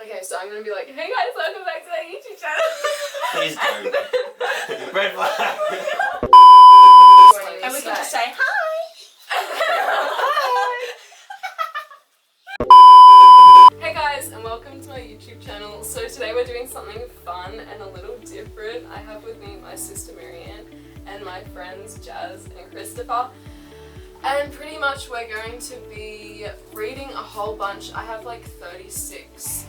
Okay, so I'm gonna be like, hey guys, welcome back to my YouTube channel. Please don't. Red flag. And we can just say hi. Hey guys, and welcome to my YouTube channel. So today we're doing something fun and a little different. I have with me my sister Marianne and my friends Jazz and Christopher. And pretty much we're going to be reading a whole bunch. I have like 36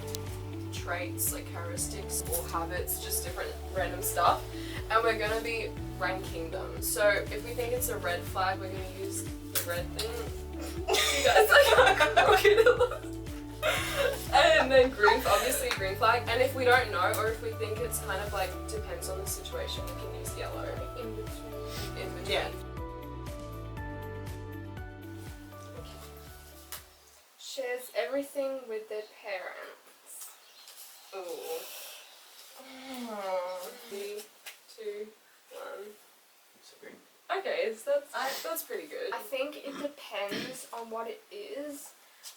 traits, like characteristics or habits, just different random stuff. And we're going to be ranking them. So if we think it's a red flag, we're going to use the red thing. You guys like look at it. And then green, obviously green flag. And if we don't know, or if we think it's kind of like depends on the situation, we can use yellow. In between. Yeah. Shares everything with their parents. Ooh. 3, 2, 1. Okay, so that's pretty good. I think it depends on what it is.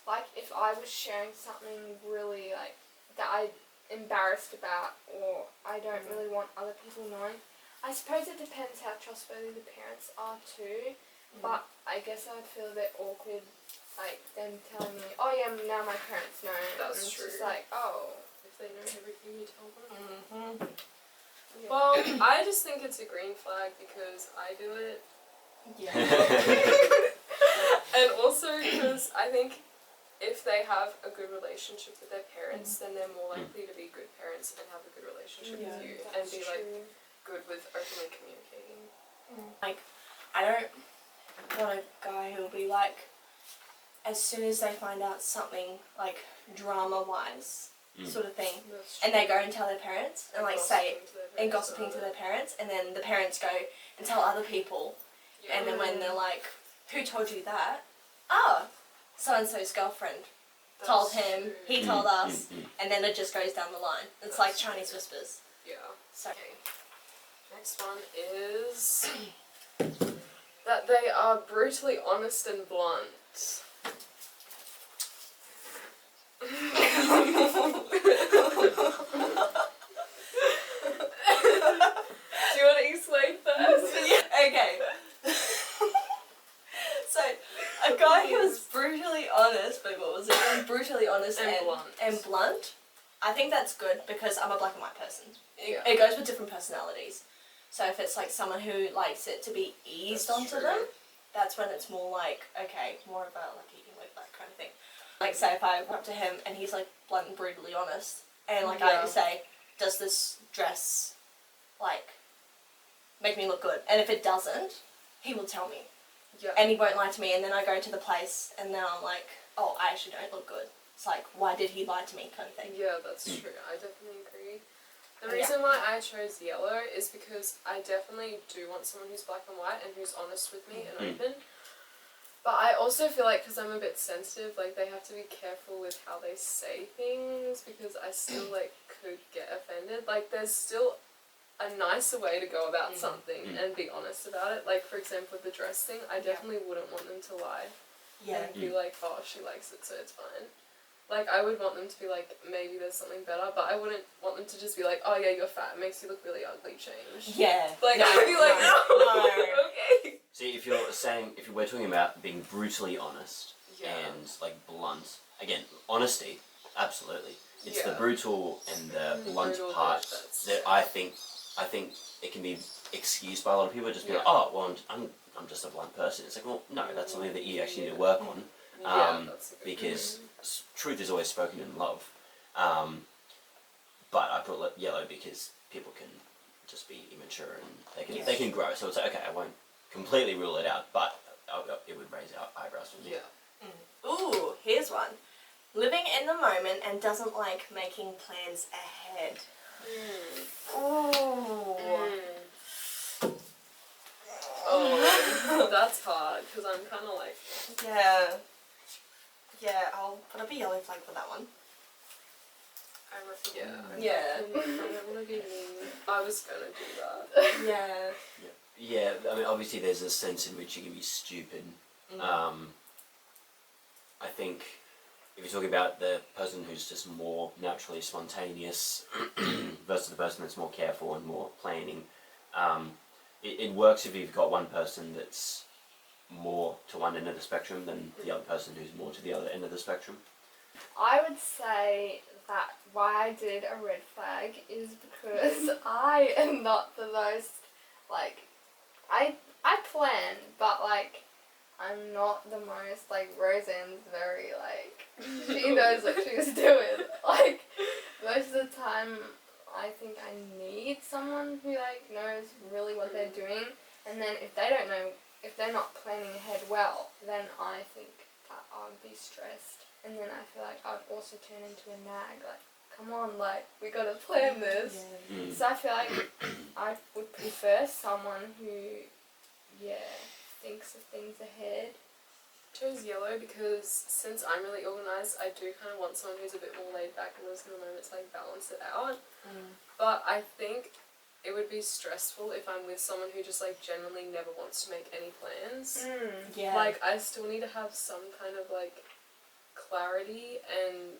Like if I was sharing something really like that I'm embarrassed about or I don't really want other people knowing. I suppose it depends how trustworthy the parents are too. But I guess I'd feel a bit awkward like them telling me, oh yeah, now my parents know. That's and it's true. just like, oh. If they know everything you tell them. Yeah. Well, I just think it's a green flag because I do it. Yeah. And also because I think if they have a good relationship with their parents, then they're more likely to be good parents and have a good relationship with you and be like good with openly communicating. Like, I don't want a guy who'll be like, as soon as they find out something like drama-wise, sort of thing, and they go and tell their parents and like say and gossiping to their parents, and then the parents go and tell other people, and then when they're like, who told you that? Oh, so and so's girlfriend told him, he told us, and then it just goes down the line. It's like Chinese whispers. Yeah. So Next one is that they are brutally honest and blunt. Do you want to explain first? okay. So a guy who was brutally honest, but what was it? Brutally honest and blunt. I think that's good because I'm a black and white person. It goes with different personalities. So if it's like someone who likes it to be eased onto them, that's when it's more like, okay, more of a like eating with that kind of thing. Like say if I go up to him and he's like blunt and brutally honest, and like I say, does this dress like make me look good? And if it doesn't, he will tell me. Yeah. And he won't lie to me, and then I go to the place and then I'm like, oh, I actually don't look good. It's like, why did he lie to me kind of thing. Yeah, that's true. I definitely agree. The reason why I chose yellow is because I definitely do want someone who's black and white and who's honest with me and open. But I also feel like, because I'm a bit sensitive, like they have to be careful with how they say things because I still like could get offended. Like there's still a nicer way to go about something and be honest about it. Like for example with the dress thing, I definitely wouldn't want them to lie. Yeah. And be like, oh, she likes it, so it's fine. Like, I would want them to be like, maybe there's something better, but I wouldn't want them to just be like, oh yeah, you're fat, it makes you look really ugly, change. Yeah. Like, I'd be like, no. Okay. See, if we're talking about being brutally honest and like blunt, again, honesty, absolutely. It's the brutal and the blunt part that I think it can be excused by a lot of people. Just be like, oh, well, I'm just a blunt person. It's like, well, no, that's something that you actually need to work on. Because truth is always spoken in love. But I put yellow because people can just be immature and they can grow. So it's like, okay, I won't completely rule it out, but it would raise our eyebrows for me. Yeah. Ooh, here's one. Living in the moment and doesn't like making plans ahead. Ooh. Oh, that's hard, because I'm kind of like... Yeah, I'll put up a yellow flag for that one. I don't want to be mean. I was going to do that. Yeah, I mean, obviously there's a sense in which you can be stupid. I think if you're talking about the person who's just more naturally spontaneous versus the person that's more careful and more planning, it works if you've got one person that's more to one end of the spectrum than the other person who's more to the other end of the spectrum. I would say that why I did a red flag is because I am not the most, like, I plan, but, like, I'm not the most, like, Roseanne's very, like, she knows what she's doing. Like, most of the time, I think I need someone who, like, knows really what they're doing, and then if they don't know, if they're not planning ahead well, then I think that I'd be stressed, and then I feel like I'd also turn into a nag, like, come on, like, we gotta plan this. Mm. So I feel like I would prefer someone who, thinks of things ahead. Chose yellow because since I'm really organised, I do kind of want someone who's a bit more laid back and lives in the moment to like balance it out. But I think it would be stressful if I'm with someone who just like genuinely never wants to make any plans. Yeah. Like I still need to have some kind of like clarity and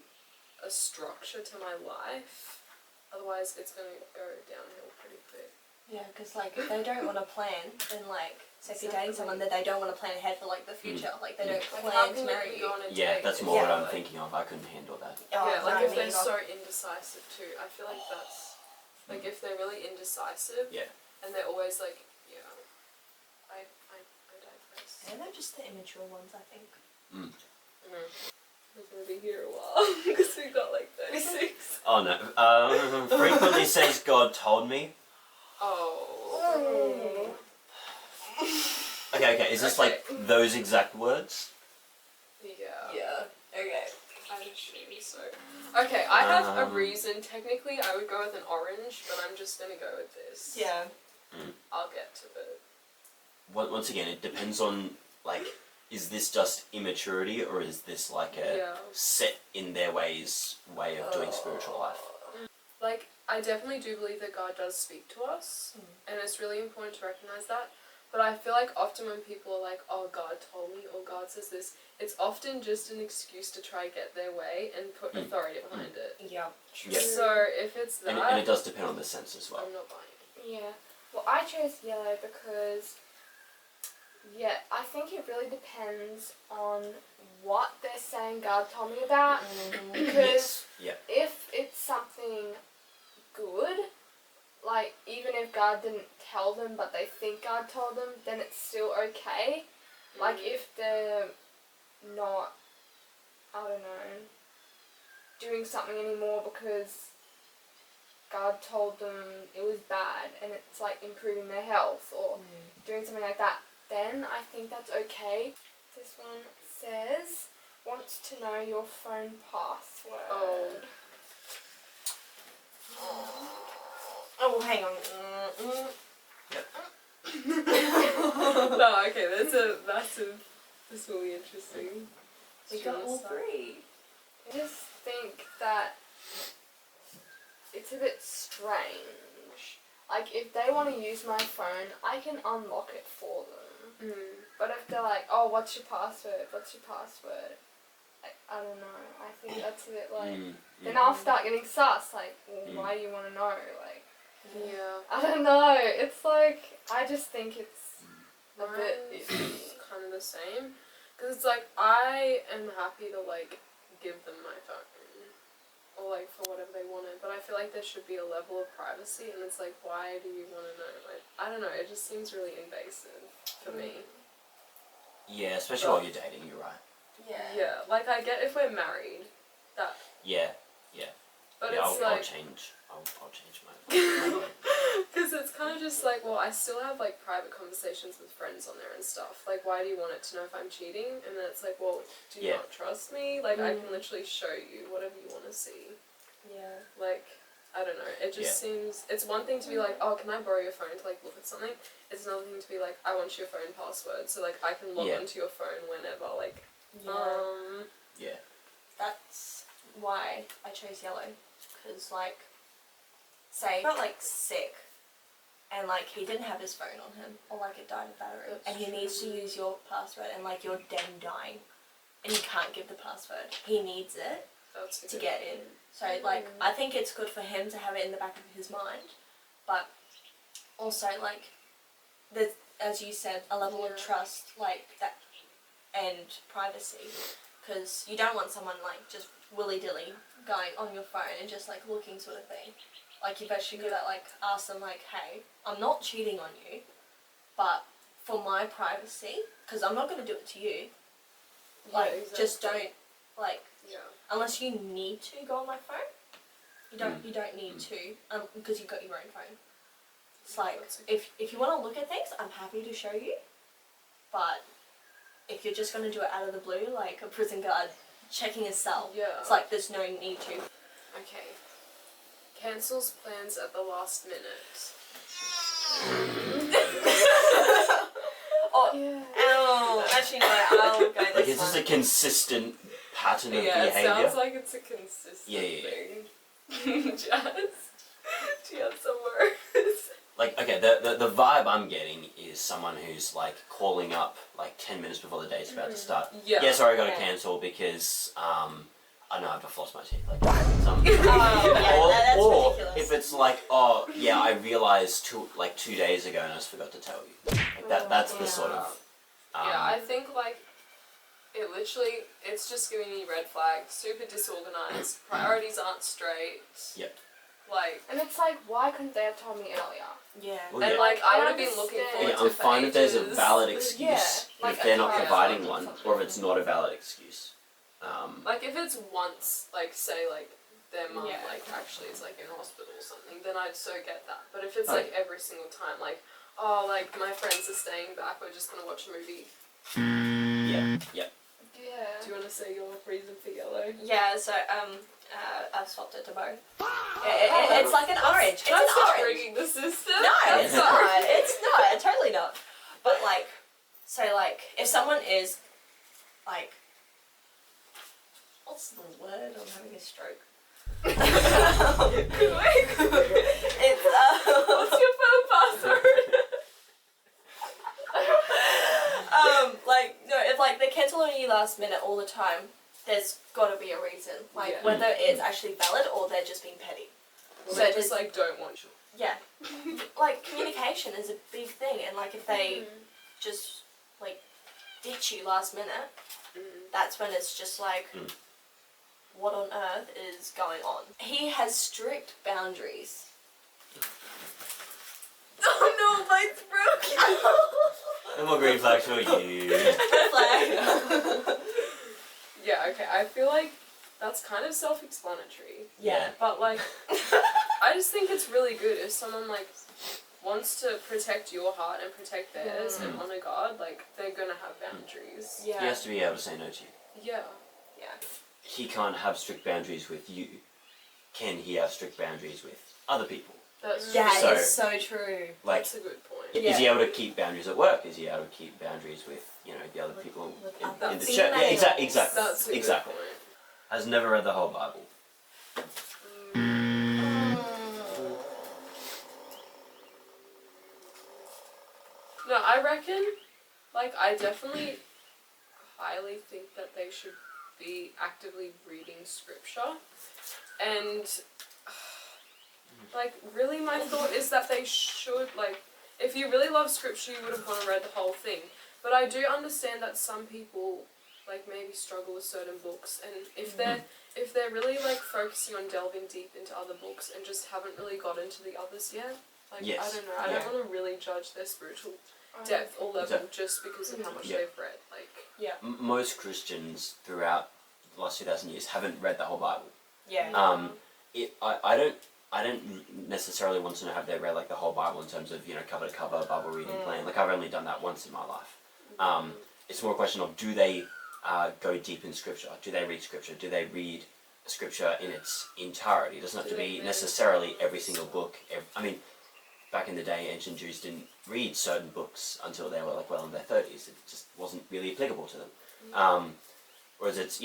a structure to my life. Otherwise, it's gonna go downhill pretty quick. Yeah, because like if they don't want to plan, then like, so if you're dating someone that they don't want to plan ahead for like the future, like they don't Like, how plan to can marry you you. go on a Yeah, date that's if more what you're, I'm like- thinking of. I couldn't handle that. Yeah, like if they're I mean, so indecisive too. I feel like that's like if they're really indecisive. Yeah. And they're always like, I digress. And they're just the immature ones, I think. We're gonna be here a while because we've got like 36. Oh no. Frequently says God told me. Oh. Okay. Is this like those exact words? Yeah. Okay. I assume so. Okay, I have a reason. Technically, I would go with an orange, but I'm just gonna go with this. Yeah. I'll get to it. Once again, it depends on like, is this just immaturity or is this like a set in their ways way of doing spiritual life? Like, I definitely do believe that God does speak to us, and it's really important to recognize that. But I feel like often when people are like, oh, God told me, or God says this, it's often just an excuse to try get their way and put authority behind it. Yeah. Yeah. So if it's that, And it does depend on the sense as well. I'm not buying it. Yeah. Well, I chose yellow because, I think it really depends on what they're saying God told me about. Because if it's something good, like even if God didn't tell them but they think God told them, then it's still okay. Like if they're not, I don't know, doing something anymore because God told them it was bad and it's like improving their health or doing something like that, then I think that's okay. This one says, wants to know your phone password. Oh, hang on. No, okay, this will be interesting. We got all three. I just think that it's a bit strange. Like, if they want to use my phone, I can unlock it for them. But if they're like, oh, what's your password? I don't know. I think that's a bit like... Then I'll start getting sus. Like, well, why do you want to know? Like, I don't know. It's like, I just think it's a bit iffy. Kind of the same. Because it's like, I am happy to like give them my phone. Or like for whatever they wanted. But I feel like there should be a level of privacy. And it's like, why do you want to know? Like, I don't know. It just seems really invasive for me. Yeah, especially while you're dating, you're right. Yeah, like I get if we're married, that. Yeah. But yeah, it's I'll like. change my. Because it's kind of just like, well, I still have like private conversations with friends on there and stuff. Like, why do you want it to know if I'm cheating? And then it's like, well, do you not trust me? Like, I can literally show you whatever you want to see. Yeah. Like, I don't know. It just seems. It's one thing to be like, oh, can I borrow your phone to like look at something? It's another thing to be like, I want your phone password so like I can log onto your phone whenever. Like, Yeah. That's why I chose yellow. Because, like, say, he got, like, sick, and, like, he didn't have his phone on him, or, like, it died of battery, and he needs to use your password, and, like, you're then dying. and you can't give the password. He needs it That's a to good get in. So like I think it's good for him to have it in the back of his mind, but also like there's, as you said, a level of trust like that and privacy, because you don't want someone like just willy-dilly going on your phone and just like looking sort of thing. Like you've actually got to like ask them like, hey, I'm not cheating on you, but for my privacy, because I'm not going to do it to you, like just don't like unless you need to go on my phone, you don't need to because you've got your own phone. It's like if you want to look at things, I'm happy to show you, but if you're just going to do it out of the blue, like a prison guard checking a cell, it's like there's no need to. Okay. Cancels plans at the last minute. Actually no, I'll go this Like, is this a consistent pattern of behaviour? It sounds like it's a consistent thing. Jazz, do you have some words? Like, okay, the vibe I'm getting is someone who's like calling up like 10 minutes before the date's about to start. Yeah, sorry, I got to cancel because I know I have to floss my teeth. Like, that's or ridiculous. if it's like, oh yeah, I realised 2 days ago and I just forgot to tell you. Like that's the sort of. I think like it literally, it's just giving me red flags. Super disorganized. Priorities aren't straight. Yep. Like, and it's like, why couldn't they have told me earlier? Yeah. Well, and like I would have been looking forward to I'm fine if there's a ages. valid excuse, but if they're not providing one, something. or if it's not a valid excuse. Like if it's once, like say like their mum Yeah. like actually is like in hospital or something, then I'd so get that. But if it's like every single time, like, oh, like my friends are staying back, we're just gonna watch a movie. Yeah. Yeah. Do you want to say your reason for yellow? Yeah, so I've swapped it to both. It's like an orange. It's an That's not orange. rigging the system. No, it's not. It's not. Totally not. But like, so like, if someone is like, what's the word? I'm having a stroke. It's What's your phone password? like no, if like they cancel on you last minute all the time, there's got to be a reason. Like whether it's actually valid or they're just being petty. So they just like don't want you. Yeah, like communication is a big thing, and like if they just like ditch you last minute, that's when it's just like, what on earth is going on? He has strict boundaries. Oh no, mine's broken. No more green flags for you. Flag. Yeah, okay, I feel like that's kind of self-explanatory. Yeah. But like, I just think it's really good if someone like wants to protect your heart and protect theirs and honor God, like they're gonna have boundaries. Yeah. He has to be able to say no to you. Yeah. Yeah. He can't have strict boundaries with you. Can he have strict boundaries with other people? That's That So- is so true. Like, that's a good point. is he able to keep boundaries at work? Is he able to keep boundaries with, the other people in the church? Yeah, exactly. That's a good Exactly. point. Has never read the whole Bible. No, I reckon, like, I definitely highly think that they should be actively reading scripture. And, like, really my thought is that they should, like, if you really love scripture, you would have gone and read the whole thing. But I do understand that some people, like, maybe struggle with certain books, and if they're really, like, focusing on delving deep into other books and just haven't really got into the others yet, like, Yes. I don't know, I don't want to really judge their spiritual depth or level just because of how much they've read. Like, Most Christians throughout the last 2,000 years haven't read the whole Bible. Yeah. I don't necessarily want to know have they read like the whole Bible in terms of cover to cover Bible reading plan. Like I've only done that once in my life. It's more a question of do they go deep in Scripture? Do they read Scripture? Do they read Scripture in its entirety? It doesn't have to be necessarily every single book. I mean, back in the day, ancient Jews didn't read certain books until they were like well in their 30s. It just wasn't really applicable to them. Whereas it's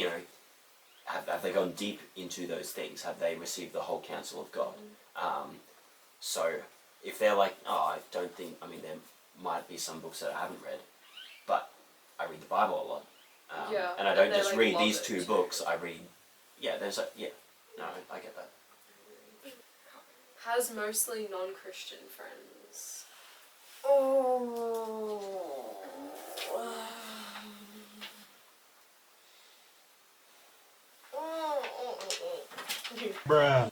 have they gone deep into those things? Have they received the whole counsel of God? So if they're like, oh, I don't think, there might be some books that I haven't read, but I read the Bible a lot. And I don't they, just like, read love these it two too. books. I read. Yeah, there's like no, I get that. Has mostly non-Christian friends. Oh. Bruh.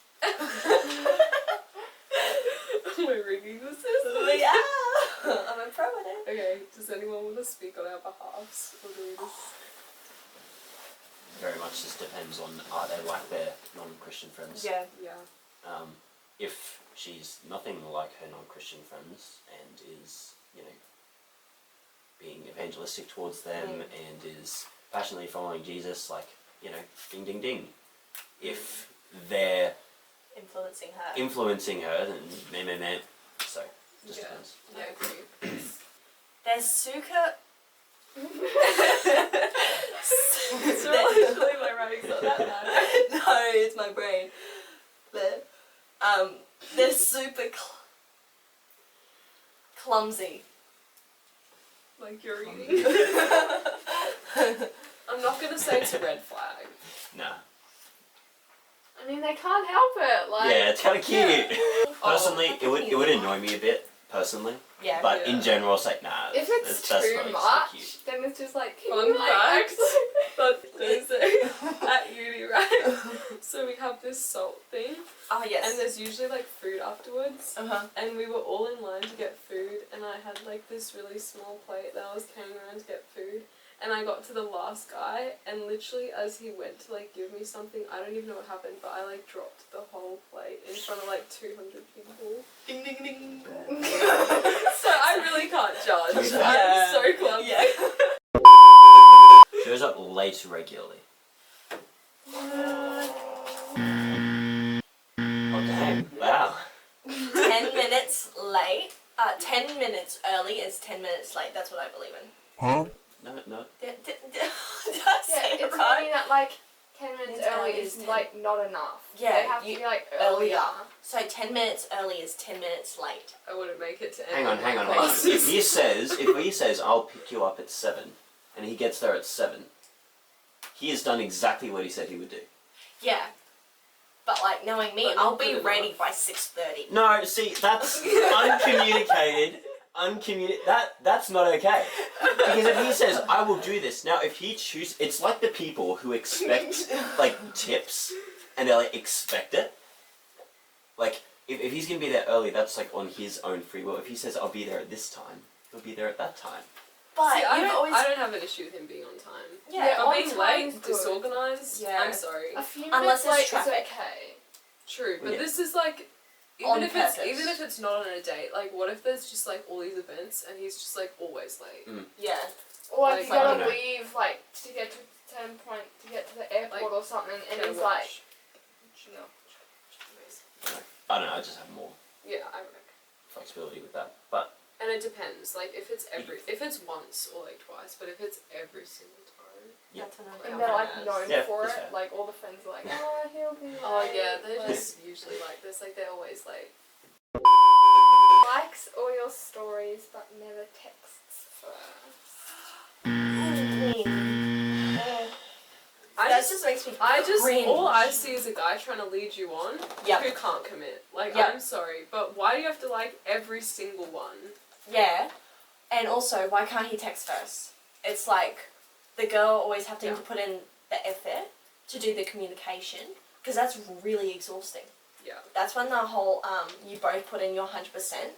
Am I reading the system? Yeah. I'm a pro at it. Okay, does anyone want to speak on our behalves? Or do we just... Very much just depends on are they like their non-Christian friends. Yeah. Yeah. If she's nothing like her non-Christian friends and is, being evangelistic towards them and is passionately following Jesus, like, ding ding ding. If they're Influencing her, then meh. So, just depends. Yeah, I agree. There's Suka. It's really actually my writing's not that bad. No, it's my brain. But, they're super clumsy. Like you're eating. I'm not gonna say it's a red flag. Nah. I mean, they can't help it. Like, Yeah, it's kind of cute. Personally, Oh, it would annoy me a bit, personally. Yeah. But in Yeah. general, it's like, nah. if it's that's too not much, so cute. then it's just like, can Fun you, like, fact. actually- But Thursday at uni, right? So we have this salt thing, Oh, yes. and there's usually like food afterwards. Uh-huh. And we were all in line to get food, and I had like this really small plate that I was carrying around to get food. And I got to the last guy, and literally as he went to like give me something, I don't even know what happened, but I like dropped the whole plate in front of like 200 people. Ding ding ding. So I really can't judge. Yeah. I'm so clumsy. Yeah. Shows up late regularly. Oh, dang. Wow. 10 minutes late. 10 minutes early is 10 minutes late. That's what I believe in. Huh? No. Did I Yeah, say it it's right? funny that like 10 minutes It's early early is is 10. like not enough. Yeah, they have to be like earlier. So 10 minutes early is 10 minutes late. I wouldn't make it to Hang any on. of my classes. If he says, I'll pick you up at 7, and he gets there at 7, he has done exactly what he said he would do. Yeah. But like knowing me, But not I'll be good ready enough. by 6:30. No, see, that's uncommunicated. That's not okay. Because if he says, I will do this, now if he chooses, it's like the people who expect, like, tips, and they, like, expect it. Like, if he's gonna be there early, that's, like, on his own free will. If he says, I'll be there at this time, he'll be there at that time. But See, I you've always don't have an issue with him being on time. yeah. But on being time late, is good. disorganized, Yeah. I'm sorry. A few Unless minutes there's late traffic. is okay. True, but Yeah. this is like On even if purpose. it's not on a date, like what if there's just like all these events and he's just like always late? Yeah. Or like, Like, you I don't gotta know. leave like to get to a certain point to get to the airport Like, or something, and Okay, it's watch. like, no. I don't know, I just have more Yeah, I reckon. flexibility with that. But, And it depends. Like if it's once or like twice, but if it's every single time. Yeah. That's another And Yeah. they're like Yes. known Yeah, for that's it. fair. Like all the friends are like, oh, he'll be late. Oh yeah, they're Like, just usually like this. Like they're always late. likes all your stories but never texts first. That just makes me cringe. All I see is a guy trying to lead you on Yep. who can't commit. Like Yep. I'm sorry, but why do you have to like every single one? Yeah. And also, why can't he text first? It's like the girl always having Yeah. to put in the effort to do the communication, because that's really exhausting. Yeah. That's when the whole you both put in your 100%.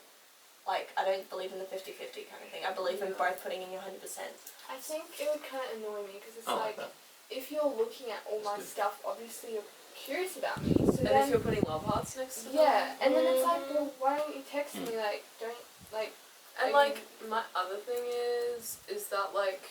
Like, I don't believe in the 50-50 kind of thing. I believe in Yeah. both putting in your 100%. I think it would kind of annoy me because it's I like like, that. if you're looking at all my That's good. stuff, obviously you're curious about me. So And then, if you're putting love hearts next to them. yeah, and then it's like, well, why don't you text me? Like, don't like. And like my other thing is that like,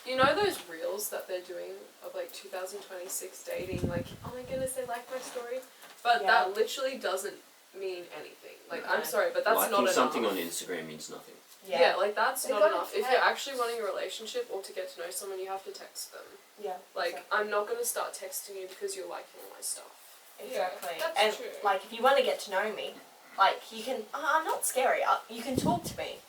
you know those reels that they're doing of like 2026 dating, like oh my goodness they like my story, but Yeah. that literally doesn't mean anything. Like I'm No. sorry, but that's liking not enough. something on Instagram means nothing. Yeah, like that's They not gotta enough. If text. you're actually wanting a relationship or to get to know someone, you have to text them. Yeah. Like exactly. I'm not gonna start texting you because you're liking all my stuff. Exactly. Yeah, that's and true. like, if you want to get to know me, like, you can. I'm not scary. You can talk to me.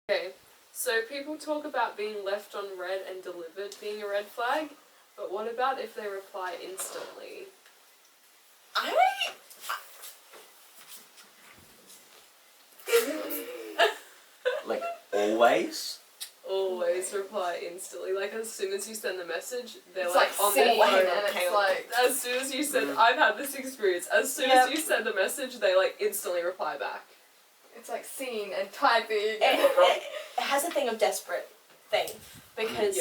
Okay, So people talk about being left on red and delivered being a red flag, but what about if they reply instantly? Like, always? Always reply instantly. Like, as soon as you send the message, they're It's like like on their seen phone. and it's like As soon as you send, I've had this experience. As soon as you send a message, they like instantly reply back. it's like seen and typing. It has a thing of desperate thing because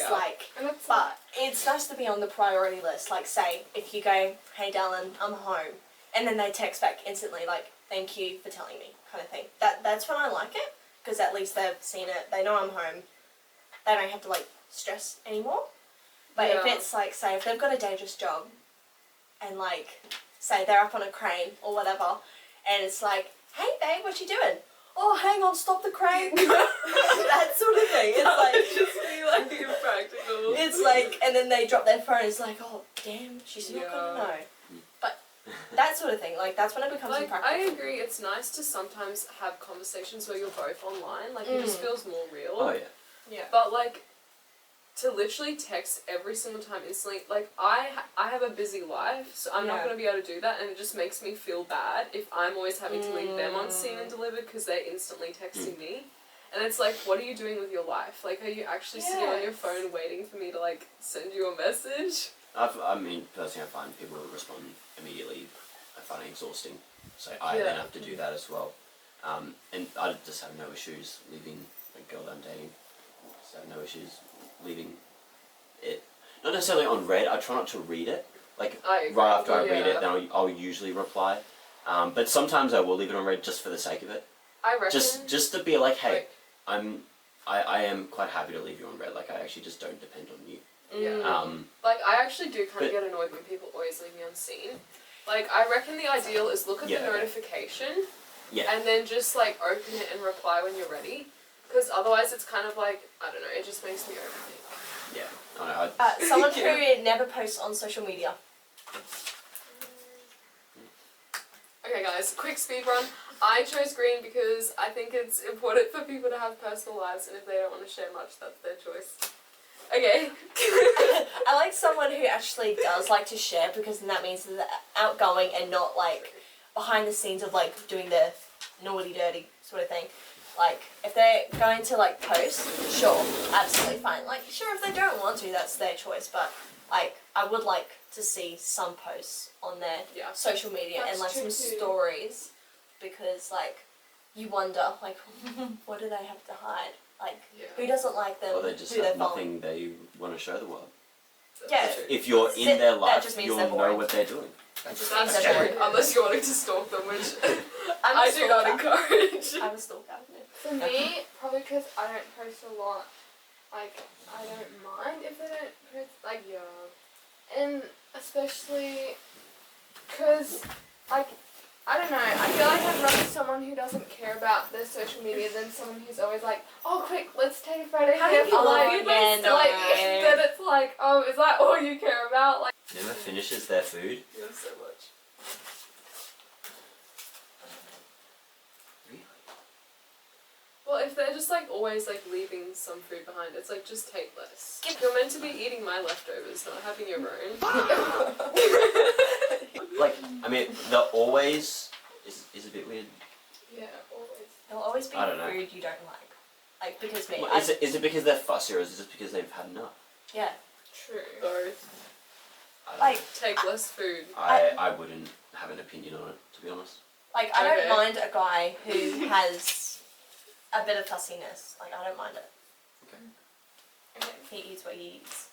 And it's but it's nice to be on the priority list. Like, say if you go, "Hey, Dylan, I'm home," and then they text back instantly, like, "Thank you for telling me," kind of thing. That's when I like it because at least they've seen it. They know I'm home. They don't have to like stress anymore. But if it's like, say, if they've got a dangerous job, and like, say they're up on a crane or whatever, and it's like, "Hey, babe, what you doing?" "Oh, hang on, stop the crane." That sort of thing. It's like just be like impractical. it's like, and then they drop their phone. It's like, "Oh, damn, she's not gonna know." But that sort of thing, like, that's when it becomes Like, impractical. I agree, it's nice to sometimes have conversations where you're both online, like, it just feels more real. Oh, yeah. Yeah. But, like, to literally text every single time instantly, like, I have a busy life, so I'm not going to be able to do that, and it just makes me feel bad if I'm always having to leave them on seen and delivered because they're instantly texting me. And it's like, what are you doing with your life? Like, are you actually sitting on your phone waiting for me to, like, send you a message? I mean, personally, I find people who respond immediately, I find it exhausting. So I then have to do that as well. And I just have no issues leaving a girl that I'm dating. Just have no issues leaving it. Not necessarily on red, I try not to read it. Like, right after I read it, then I'll usually reply. But sometimes I will leave it on red just for the sake of it. I reckon... Just to be like, hey, I am quite happy to leave you on red. Like, I actually just don't depend on you. Yeah. Like, I actually do kind of get annoyed when people always leave me unseen. Like, I reckon the ideal is look at the notification and then just, like, open it and reply when you're ready. Because otherwise it's kind of like, I don't know, it just makes me overthink. Yeah. I know. Someone who never posts on social media. Okay guys, quick speed run. I chose green because I think it's important for people to have personal lives, and if they don't want to share much, that's their choice. Okay. I like someone who actually does like to share, because then that means that they're outgoing and not like behind the scenes of like doing the naughty dirty sort of thing. Like, if they're going to like post, sure, absolutely fine. Like, sure, if they don't want to, that's their choice, but like, I would like to see some posts on their social media and like some stories, because like, you wonder, like, what do they have to hide? Like, who doesn't like them? Or they just who have they're nothing they want to show the world. Yeah. If you're in their life, means you'll they're know boring. what they're doing. That's That's true, boring. unless you're wanting to stalk them, which I'm a I do not stalker. encourage. I'm a stalker. For me, probably because I don't post a lot, like, I don't mind if they don't post, like, and especially because, like, I don't know, I feel like I'd rather someone who doesn't care about their social media than someone who's always like, "Oh, quick, let's take a photo How here do for you like, like it? No. like, then it's like, oh, is that all you care about?" Like, Never finishes their food. Yes, so much. Really? Well, if they're just like always like leaving some food behind, it's like just take less. You're meant to be eating my leftovers, not having your own. Like, I mean, the always is a bit weird. Yeah, always. There'll always be I don't know. food you don't like. Like, because me, Well, is it because they're fussy, or is it just because they've had enough? yeah. True. Both. I don't Like, Take less food. I wouldn't have an opinion on it, to be honest. Like, I don't Okay. mind a guy who has a bit of fussiness. Like, I don't mind it. Okay. He eats what he eats.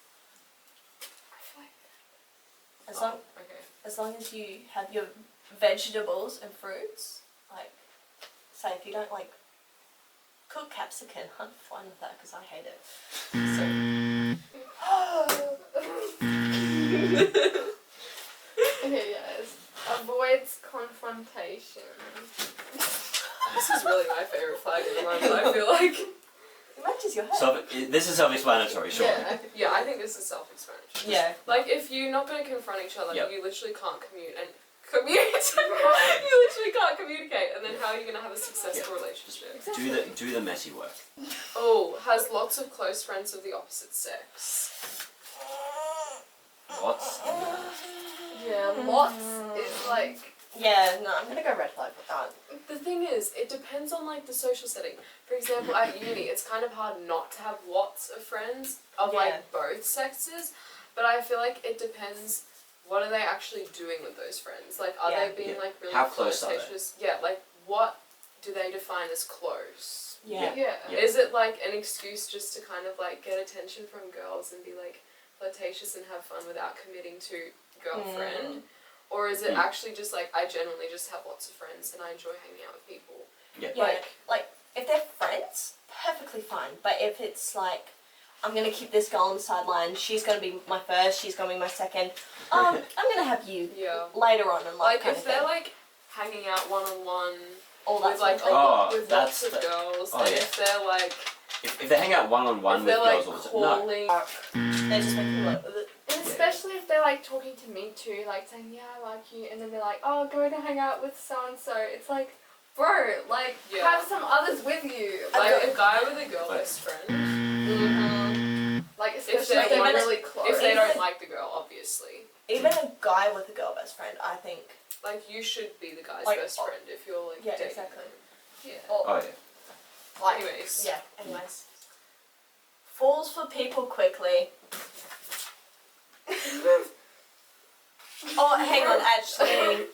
I feel like Okay. As long as you have your vegetables and fruits, like, say if you don't like cook capsicum, I'm fine with that because I hate it. okay, guys, avoids confrontation. This is really my favourite flag at the moment, I feel like. It matches your hair. So this is self-explanatory, sure. Yeah, I think this is self-explanatory. Yeah. Like, if you're not going to confront each other, Yep. you literally can't you literally can't communicate, and then how are you going to have a successful relationship? Do the messy work. Oh, has lots of close friends of the opposite sex. Lots. Yeah, lots is like. Yeah, no, I'm gonna go red flag with that. The thing is, it depends on like the social setting. For example, at uni, it's kind of hard not to have lots of friends of like both sexes, but I feel like it depends. What are they actually doing with those friends? Like, are they being like really How close are they? Yeah, like what do they define as close? Yeah. Is it like an excuse just to kind of like get attention from girls and be like flirtatious and have fun without committing to girlfriend? Or is it actually just like, I generally just have lots of friends and I enjoy hanging out with people? Yeah. Like if they're friends, perfectly fine. But if it's like, I'm gonna keep this girl on the sideline, she's gonna be my first, she's gonna be my second, I'm gonna have you later on in life. Like if they're like hanging out one-on-one all that with like with lots of girls, and if they're like... If they hang out one-on-one with girls all the time, no. They're just making love. And especially if they're like talking to me too, like saying, yeah, I like you, and then they're like, oh, go to hang out with so and so. It's like, bro, like, have some others with you. Like a guy with a girl best friend. Like, especially if they're really close. If they don't like the girl, obviously. Even a guy with a girl best friend, I think. Like, you should be the guy's like, best friend if you're like dating exactly. him. Yeah. Oh yeah. Like, anyways. Yeah, anyways. Falls for people quickly. Oh, hang on, actually.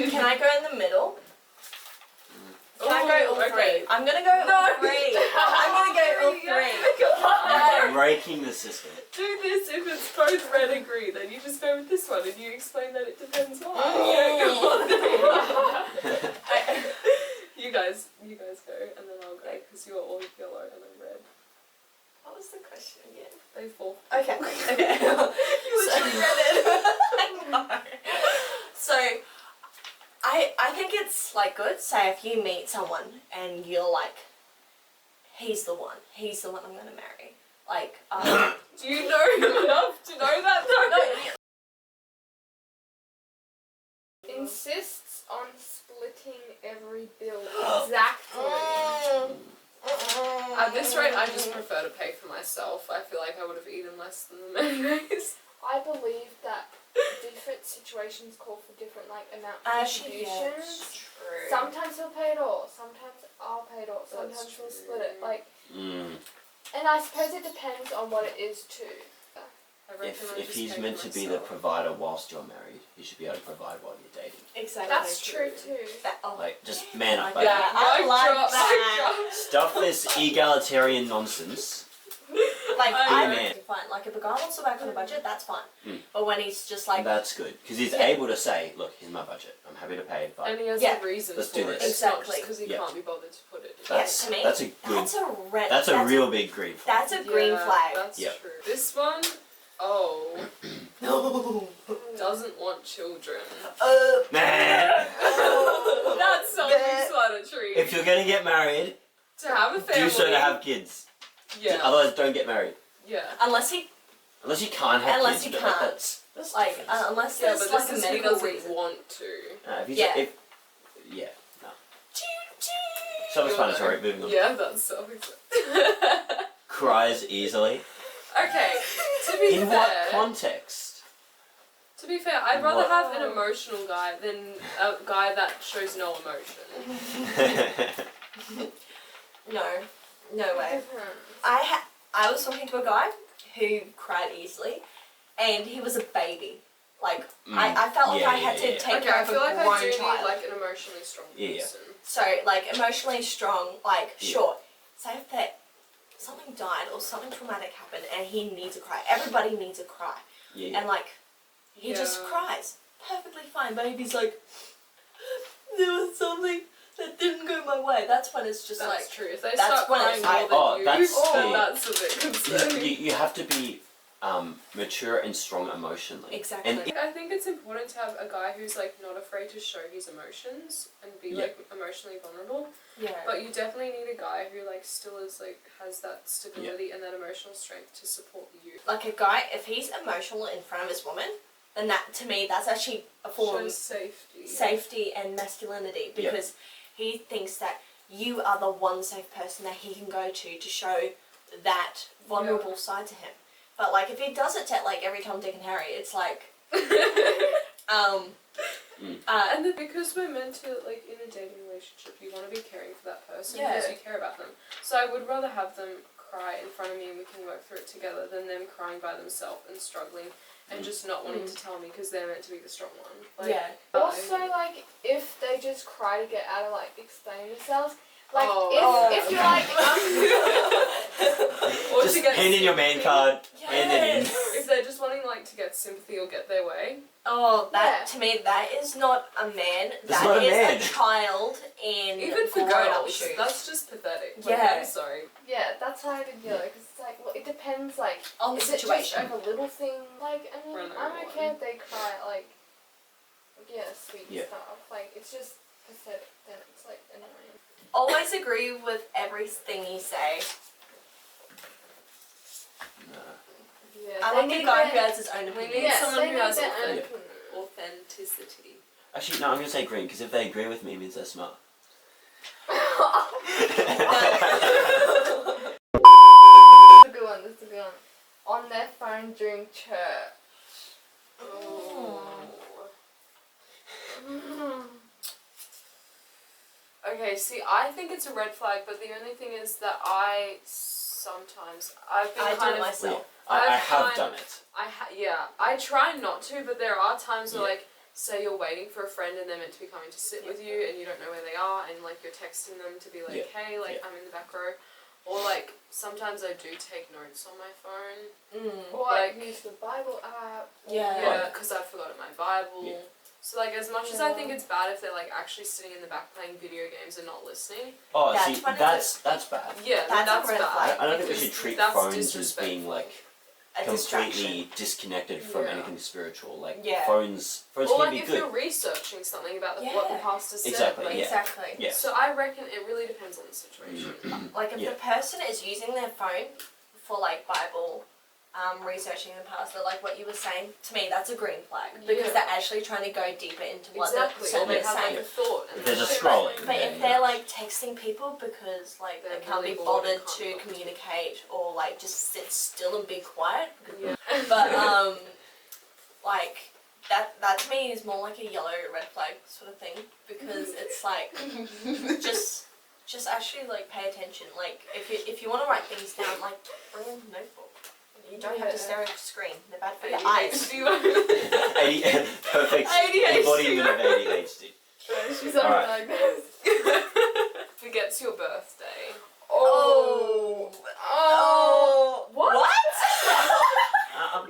Can I go in the middle? Can I go all three? I'm gonna go all three. I'm gonna go all three. Breaking the system. Do this if it's both red and green, then you just go with this one and you explain that it depends why. You guys go and then I'll go because you're all yellow and I'm red. What was the question again? They fall. Okay. You literally read it. I know. So, I think it's like good. Say if you meet someone and you're like, he's the one I'm gonna marry. Like, do you know him enough to know that though? No. Insists on splitting every bill exactly. At this rate, I just prefer to pay for myself. I feel like I would have eaten less than them anyways. I believe that different situations call for different like amount of contributions. True. Sometimes he'll pay it all. Sometimes I'll pay it all. Sometimes we'll split it. Like, and I suppose it depends on what it is too. If he's meant to be the provider whilst you're married, he should be able to provide while you're dating. Exactly. That's true too. Like, just man up, baby. Yeah, I like that. Stuff this egalitarian nonsense. Like, Amen. fine. Like, if a guy wants to work on a budget, that's fine. But when he's just like... That's good. Because he's able to say, look, here's my budget. I'm happy to pay it, but... And he has a reason let's for do it. this. Exactly. Because he can't be bothered to put it in. That's, to me, that's a good... That's a real big green flag. That's a green flag. That's true. This one, No. doesn't want children. That's self-explanatory. If you're going to get married, to have a family, do so to have kids. Yeah. Otherwise, don't get married. Yeah. Unless you can't have unless kids. you can't. That's like, unless yeah, there's but like this a is he medical doesn't reason. want to. If you no. Choo-choo. Self-explanatory, moving on. Yeah, that's self-explanatory. Cries easily. Okay, to be fair... In what context? To be fair, I'd rather have an emotional guy than a guy that shows no emotion. No way. I was talking to a guy who cried easily, and he was a baby. Like, I felt like I had to take care of a grown child. I do need like an emotionally strong person. So, like, emotionally strong, like, sure. Say if that something died or something traumatic happened and he needs a cry. Everybody needs a cry. Yeah. And, like, he just cries. Perfectly fine. Baby's like, there was something that didn't go my way. That's when it's just that's true. If they that's start when crying it's more like, than you, then that's a bit concerning. You have to be mature and strong emotionally. Exactly. And I think it's important to have a guy who's like not afraid to show his emotions and be like emotionally vulnerable. Yeah. But you definitely need a guy who like still is like has that stability and that emotional strength to support you. Like a guy, if he's emotional in front of his woman, then that, to me, that's actually a form of safety. Safety and masculinity, because he thinks that you are the one safe person that he can go to show that vulnerable side to him. But like if he does it to like every Tom, Dick and Harry, it's like and then because we're meant to, like, in a dating relationship, you want to be caring for that person because you care about them. So I would rather have them cry in front of me and we can work through it together than them crying by themselves and struggling and just not wanting to tell me because they're meant to be the strong one. Like, Also, like, if they just cry to get out of, like, explaining themselves, like, if you're like, or just to get hand in your man card, hand it in. If they're just wanting, like, to get sympathy or get their way. Oh, that to me, that is not a man. That's that not a is man. a child in Even for grown-up girls, shoes. that's just pathetic. Like, I'm sorry. yeah, that's how I did feel because it's like, well, it depends, like, on the is it just situation. like a little thing? Like, I mean, I'm okay if they cry, like, sweet stuff. Like, it's just pathetic, then it's, like, annoying. Always agree with everything you say. No. Yeah, I like a guy who has his own We opinion. need someone who has own authenticity. Actually, no, I'm gonna say green because if they agree with me, it means they're smart. That's a good one, that's a good one. On their phone during church. Okay, see, I think it's a red flag, but the only thing is that I've been I kind do it of myself. I have done it. I try not to, but there are times where, like, say you're waiting for a friend and they're meant to be coming to sit with you and you don't know where they are and, like, you're texting them to be like, hey, like, I'm in the back row. Or, like, sometimes I do take notes on my phone. Or, like, use the Bible app. Yeah, because I've forgotten my Bible. Yeah. So, like, as much as I think it's bad if they're, like, actually sitting in the back playing video games and not listening. Oh, That's see, when that's bad. Yeah, That's a red bad. flag. I don't think we because should treat that's phones as disrespectful. being like A distraction. completely disconnected from anything spiritual. Like phones Or can like be if good. you're researching something about what the pastor said. Exactly, Like, Exactly. Yeah. So I reckon it really depends on the situation. Like if the person is using their phone for like Bible, researching the pastor, like what you were saying, to me that's a green flag because they're actually trying to go deeper into what the Or sermon they is have saying. like a thought. And They're just shit. scrolling. But if they're like texting people because like They're they can't really be bored and bothered to can't communicate or like just sit still and be quiet, Yeah. but like that to me is more like a yellow red flag sort of thing because it's like just actually like pay attention. Like if you want to write things down, like bring a notebook. You don't have to stare at a screen. They're bad for your eyes. Perfect ADHD. embodiment of ADHD. She's Alright. like this. Forgets your birthday. Oh. What?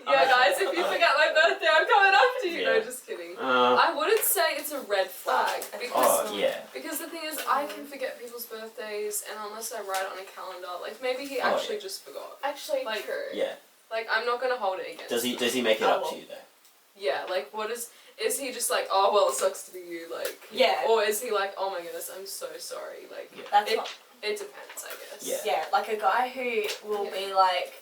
Yeah, guys, if you forget my birthday, I'm coming after you. No, Yeah. just kidding. I wouldn't say it's a red flag because because the thing is, I can forget people's birthdays, and unless I write it on a calendar, like maybe he actually just forgot. Actually, Like, true. Yeah. Like I'm not gonna hold it against. Does he make it up to you though? Yeah, like what is he just like, oh well, it sucks to be you, like or is he like, oh my goodness, I'm so sorry, like That's it, what. it depends, I guess. Yeah, like a guy who will be like,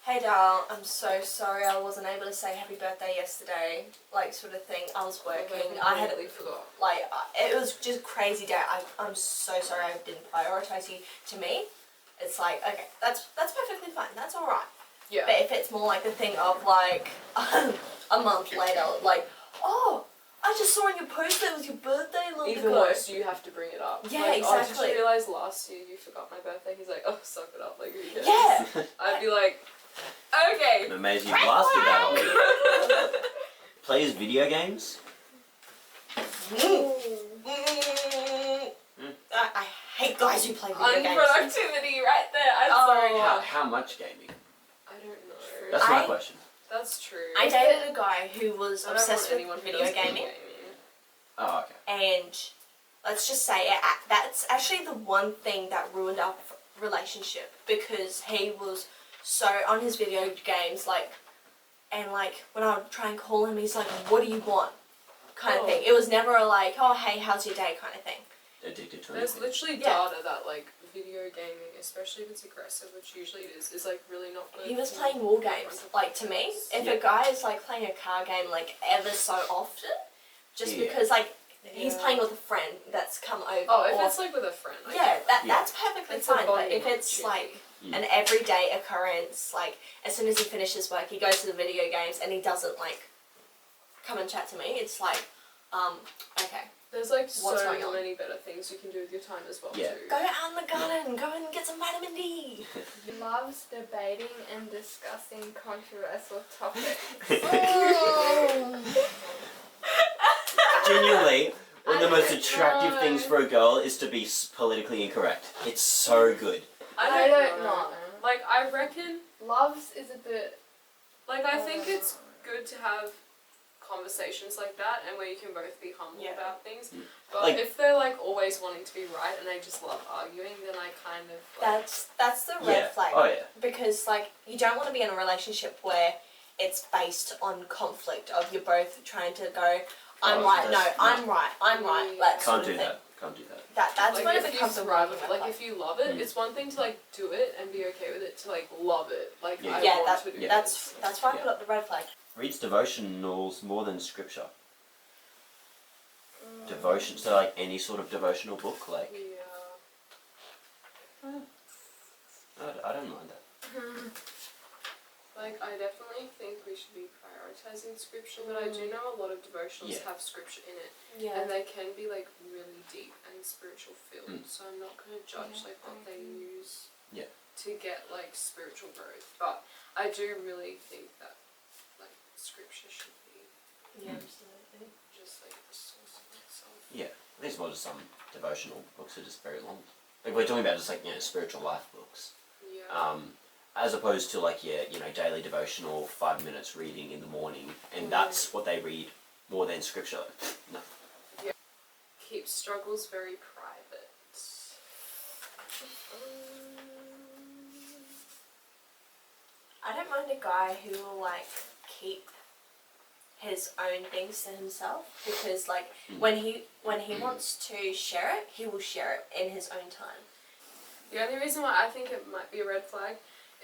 hey Dal, I'm so sorry I wasn't able to say happy birthday yesterday, like sort of thing. I was working, I had forgot. like, it was just crazy day. I'm so sorry I didn't prioritise you. To me, it's like, okay, that's perfectly fine, that's alright. Yeah. But if it's more like the thing of like, a month later, like, oh, I just saw on your post that it was your birthday a month Even ago. worse, you have to bring it up. Yeah, like, exactly. Oh, did you realise last year you forgot my birthday? He's like, oh, suck it up, like who cares? Yeah. I'd be like, okay. I'm amazed you've lasted that long. Plays video games? I hate guys who play video games. Unproductivity right there. I'm sorry. How much gaming? I don't know. That's my question. That's true. I dated a guy who was I don't obsessed want with anyone who video does gaming. Oh, okay. And let's just say that's actually the one thing that ruined our relationship because he was so on his video games, like, and like when I would try and call him, he's like, what do you want? Kind of thing. It was never a like, oh hey, how's your day kind of thing. Addicted to There's anything. literally data that like video gaming, especially if it's aggressive, which usually it is like really not good. He was playing war games. Like to me, if a guy is like playing a car game like ever so often, just because like he's playing with a friend that's come over. Oh, if it's like with a friend. That's perfectly It's a fine. But bonding if it's like opportunity. an everyday occurrence, like as soon as he finishes work, he goes to the video games and he doesn't like come and chat to me. It's like, okay. There's like What's so going on? many better things you can do with your time as well Yeah. too. Go out in the garden. Go and get some vitamin D. Loves debating and discussing controversial topics. Genuinely, one of the I most don't attractive know. things for a girl is to be politically incorrect. It's so good. I don't know. know. Like I reckon, Loves is a bit. like I think it's good to have conversations like that and where you can both be humble Yeah. about things. But Like- if they're like always wanting to be right and they just love arguing, then I kind of like, That's the red Yeah. flag. Oh yeah. Because like you don't want to be in a relationship where it's based on conflict of you're both trying to go, I'm Oh, right, no, that's- I'm right, I'm right. That Can't sort do of thing. that. Can't do that. That's like when it if becomes you a thrive red with it, like flag. if you love it, Mm. it's one thing to like do it and be okay with it, to like love it. Like Yeah. I Yeah, want to do that's this. why I Yeah. put up the red flag. Reads devotionals more than scripture. Devotion, so like any sort of devotional book, like Yeah. I don't mind that. Like, I definitely think we should be prioritizing scripture, but I do know a lot of devotionals Yeah. have scripture in it, Yeah. and they can be like really deep and spiritual filled. Mm. So I'm not gonna judge like what they use Yeah. to get like spiritual growth, but I do really think that like scripture should be Yeah, absolutely. just like the source of itself. Yeah. There's more some devotional books are just very long. Like we're talking about just like, spiritual life books. Yeah. As opposed to like daily devotional 5 minutes reading in the morning, and that's what they read more than scripture. No. Keep struggles very private. I don't mind a guy who will like keep his own things to himself, because like when he wants to share it, he will share it in his own time. The only reason why I think it might be a red flag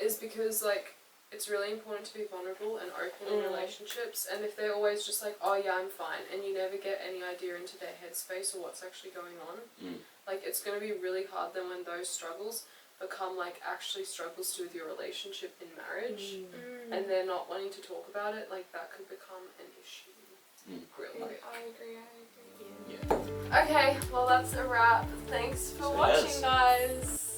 is because like it's really important to be vulnerable and open in relationships, and if they're always just like, oh yeah, I'm fine, and you never get any idea into their headspace or what's actually going on, like it's going to be really hard then when those struggles become like actually struggles to do with your relationship in marriage, and they're not wanting to talk about it, like that could become an issue. Really. I agree. Yeah. Okay, well that's a wrap. Thanks for So watching, yes. guys.